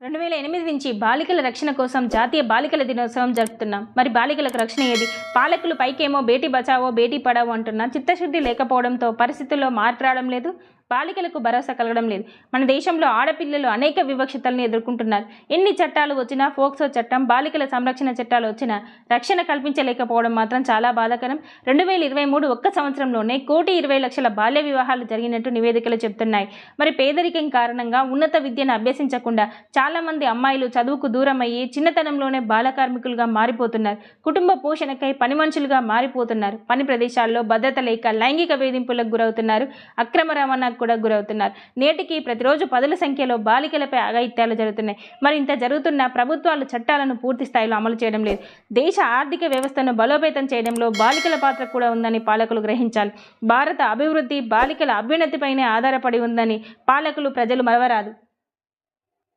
2008 నుంచి బాలికల రక్షణ కోసం జాతీయ బాలికల దినోత్సవం జరుపుతున్నాం. మరి బాలికలకు రక్షణ ఏది? పాలకులు పైకేమో బేటీ బచావో బేటీ పడావో అంటున్నా చిత్తశుద్ధి లేకపోవడంతో పరిస్థితుల్లో మార్పు రావడం లేదు, బాలికలకు భరోసా కలగడం లేదు. మన దేశంలో ఆడపిల్లలు అనేక వివక్షతలను ఎదుర్కొంటున్నారు. ఎన్ని చట్టాలు వచ్చినా, ఫోక్సో చట్టం, బాలికల సంరక్షణ చట్టాలు వచ్చినా రక్షణ కల్పించలేకపోవడం మాత్రం చాలా బాధాకరం. 2023 ఒక్క సంవత్సరంలోనే 1,20,00,000 బాల్య వివాహాలు జరిగినట్టు నివేదికలు చెబుతున్నాయి. మరి పేదరికం కారణంగా ఉన్నత విద్యను అభ్యసించకుండా చాలామంది అమ్మాయిలు చదువుకు దూరం అయ్యి చిన్నతనంలోనే బాల కార్మికులుగా మారిపోతున్నారు. కుటుంబ పోషణకై పని మనుషులుగా మారిపోతున్నారు. పని ప్రదేశాల్లో భద్రత లేక లైంగిక వేధింపులకు గురవుతున్నారు. అక్రమ రవాణాకు కూడా గురవుతున్నారు. నేటికి ప్రతిరోజు పదుల సంఖ్యలో బాలికలపై అఘాయిత్యాలు జరుగుతున్నాయి. మరి ఇంత జరుగుతున్న ప్రభుత్వాలు చట్టాలను పూర్తి స్థాయిలో అమలు చేయడం లేదు. దేశ ఆర్థిక వ్యవస్థను బలోపేతం చేయడంలో బాలికల పాత్ర కూడా ఉందని పాలకులు గ్రహించాలి. భారత అభివృద్ధి బాలికల అభ్యున్నతిపైనే ఆధారపడి ఉందని పాలకులు, ప్రజలు మరవరాదు.